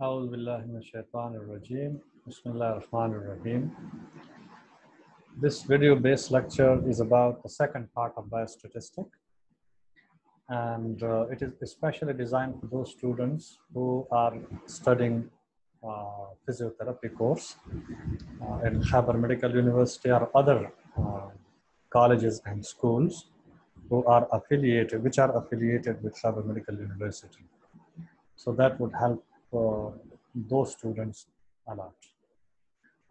أعوذ بالله من الشيطان الرجيم. بسم الله الرحمن الرحيم. This video-based lecture is about the second part of biostatistic, and it is especially designed for those students who are studying physiotherapy course in Khyber Medical University or other colleges and schools which are affiliated with Khyber Medical University. So that would help those students a lot.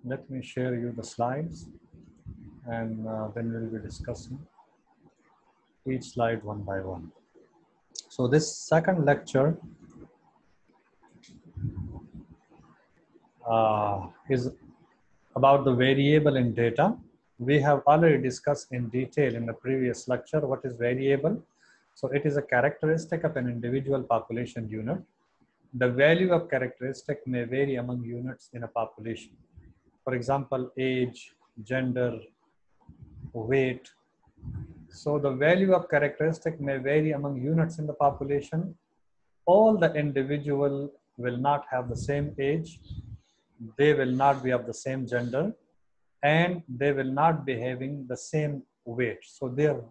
Let me share you the slides, and then we'll be discussing each slide one by one. So this second lecture is about the variable in data. We have already discussed in detail in the previous lecture what is variable. So it is a characteristic of an individual population unit. The value of characteristic may vary among units in a population. For example, age, gender, weight. So the value of characteristic may vary among units in the population. All the individual will not have the same age, they will not be of the same gender, and they will not be having the same weight. So there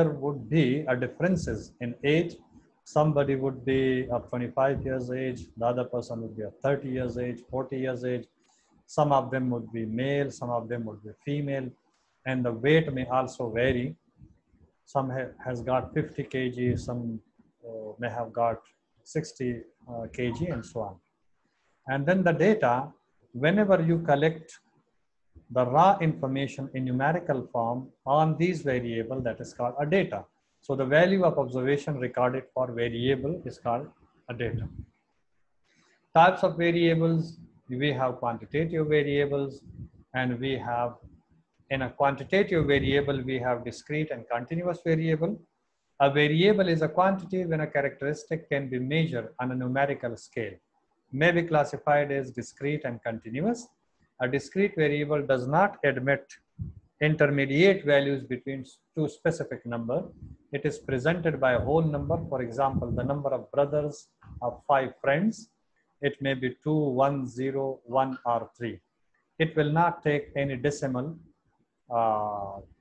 would be a differences in age. Somebody would be of 25 years age, the other person would be of 30 years age, 40 years age. Some of them would be male, some of them would be female, and the weight may also vary. Some has got 50 kg, some may have got 60 kg, and so on. And then the data, whenever you collect the raw information in numerical form on these variable, that is called a data. So the value of observation recorded for variable is called a data. Types of variables, we have quantitative variables, and we have, in a quantitative variable, we have discrete and continuous variable. A variable is a quantity when a characteristic can be measured on a numerical scale, may be classified as discrete and continuous. A discrete variable does not admit intermediate values between two specific numbers. It is presented by a whole number. For example, the number of brothers of 5 friends. It may be 2, 1, 0, 1, or 3. It will not take any decimal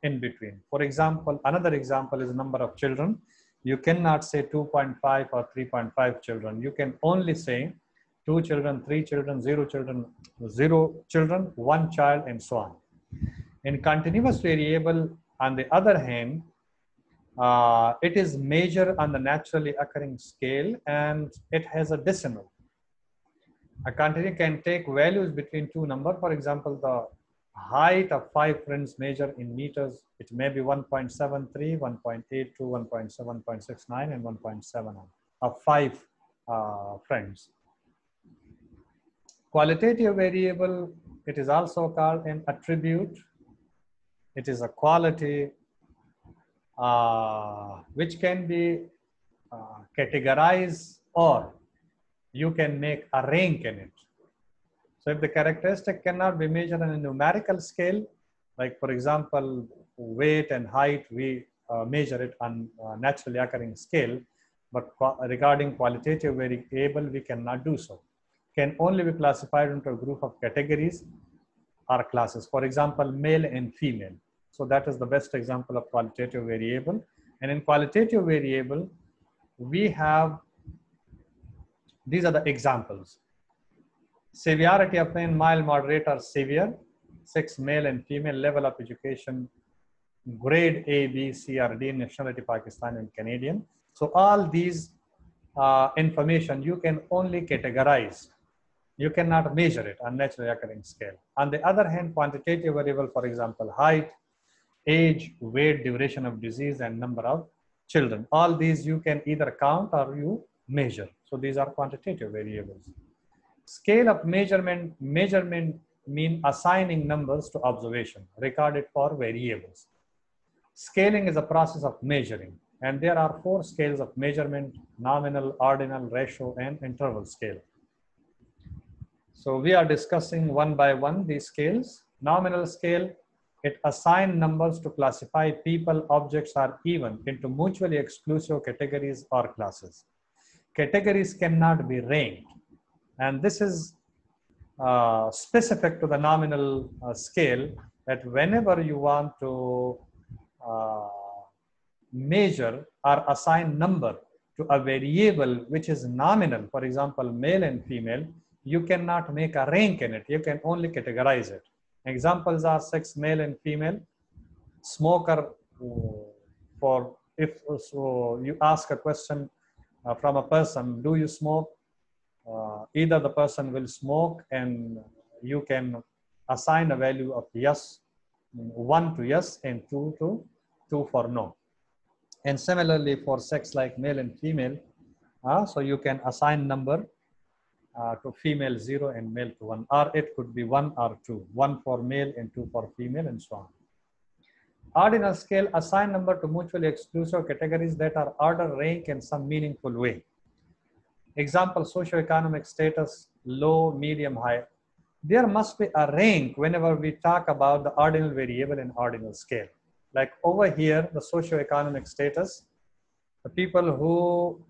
in between. For example, another example is number of children. You cannot say 2.5 or 3.5 children. You can only say 2 children, 3 children, 0 children, 0 children, 1 child, and so on. In continuous variable, on the other hand, it is measured on the naturally occurring scale, and it has a decimal. A quantity can take values between two numbers. For example, the height of 5 friends measured in meters, it may be 1.73, 1.82, 1.7, 1.69, and 1.7 of 5 friends. Qualitative variable, it is also called an attribute. It is a quality which can be categorized, or you can make a rank in it. So if the characteristic cannot be measured on a numerical scale, like for example, weight and height, we measure it on naturally occurring scale, but regarding qualitative variable, we cannot do so. Can only be classified into a group of categories or classes. For example, male and female. So that is the best example of qualitative variable. And in qualitative variable, we have, these are the examples. Severity of pain, mild, moderate, or severe. 6, male and female, level of education, grade A, B, C, or D, nationality Pakistani and Canadian. So all these information you can only categorize. You cannot measure it on naturally occurring scale. On the other hand, quantitative variable, for example, height, age, weight, duration of disease, and number of children. All these you can either count or you measure. So these are quantitative variables. Scale of measurement mean assigning numbers to observation recorded for variables. Scaling is a process of measuring, and there are 4 scales of measurement: nominal, ordinal, ratio, and interval scale. So we are discussing one by one these scales. Nominal scale, it assigns numbers to classify people, objects, or even into mutually exclusive categories or classes. Categories cannot be ranked. And this is specific to the nominal scale, that whenever you want to measure or assign number to a variable which is nominal, for example, male and female, you cannot make a rank in it. You can only categorize it. Examples are sex, male and female. Smoker, for if so you ask a question from a person, do you smoke? Either the person will smoke and you can assign a value of yes, 1 to yes and 2 for no. And similarly for sex, like male and female, so you can assign number to female 0 and male to 1, or it could be 1 or 2, 1 for male and 2 for female, and so on. Ordinal scale assign number to mutually exclusive categories that are order rank in some meaningful way. Example, socioeconomic status, low, medium, high. There must be a rank whenever we talk about the ordinal variable and ordinal scale. Like over here, the socioeconomic status, the people who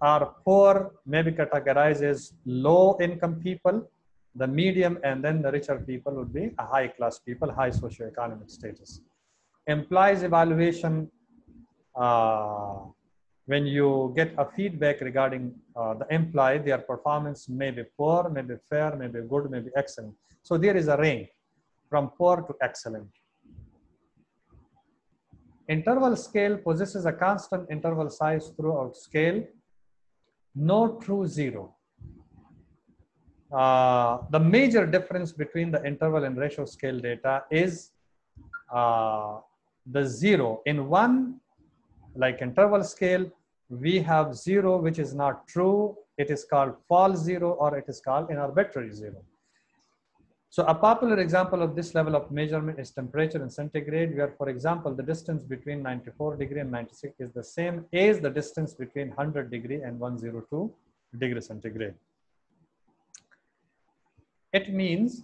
are poor may be categorized as low income people, the medium, and then the richer people would be a high class people, high socioeconomic status. Employees evaluation, when you get a feedback regarding the employee, their performance may be poor, may be fair, may be good, may be excellent. So there is a range from poor to excellent. Interval scale possesses a constant interval size throughout scale, no true zero. The major difference between the interval and ratio scale data is the zero. In one, like interval scale, we have 0 which is not true. It is called false 0, or it is called an arbitrary 0. So a popular example of this level of measurement is temperature in centigrade, where, for example, the distance between 94 degree and 96 is the same as the distance between 100 degree and 102 degree centigrade. It means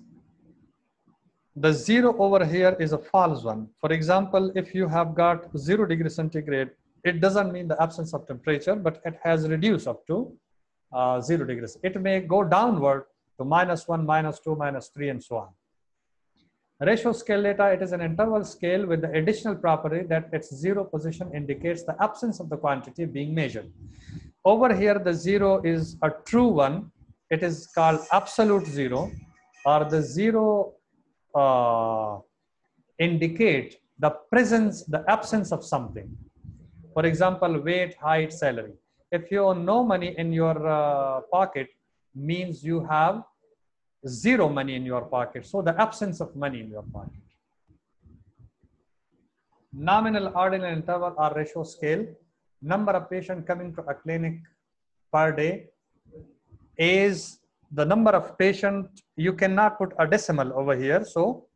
the 0 over here is a false one. For example, if you have got 0 degree centigrade, it doesn't mean the absence of temperature, but it has reduced up to 0 degrees. It may go downward to -1, -2, -3, and so on. Ratio scale data, it is an interval scale with the additional property that its 0 position indicates the absence of the quantity being measured. Over here, the 0 is a true one. It is called absolute 0, or the 0 indicate the presence, the absence of something. For example, weight, height, salary. If you own no money in your pocket, means you have 0 money in your pocket. So the absence of money in your pocket. Nominal, ordinal, interval, or ratio scale. Number of patients coming to a clinic per day is the number of patients. You cannot put a decimal over here. So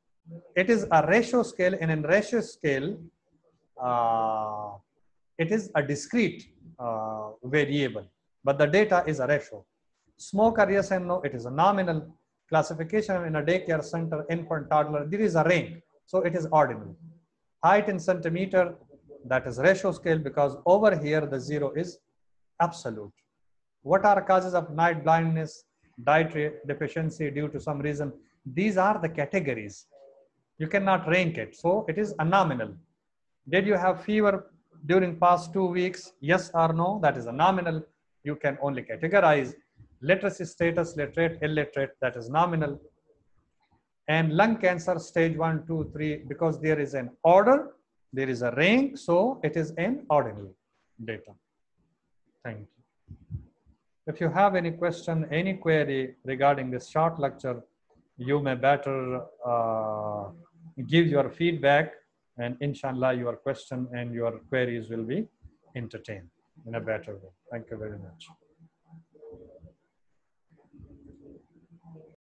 it is a ratio scale, and in ratio scale, it is a discrete variable, but the data is a ratio. Smoker, yes and no, it is a nominal. Classification in a daycare center, infant, toddler, there is a range, so it is ordinal. Height in centimeter, that is ratio scale, because over here the 0 is absolute. What are causes of night blindness, dietary deficiency due to some reason? These are the categories. You cannot rank it, so it is a nominal. Did you have fever during past 2 weeks? Yes or no? That is a nominal. You can only categorize. Literacy status, literate, illiterate, that is nominal. And lung cancer stage 1, 2, 3, because there is an order, there is a rank, so it is an ordinal data. Thank you. If you have any question, any query regarding this short lecture, you may better give your feedback, and inshallah your question and your queries will be entertained in a better way. Thank you very much.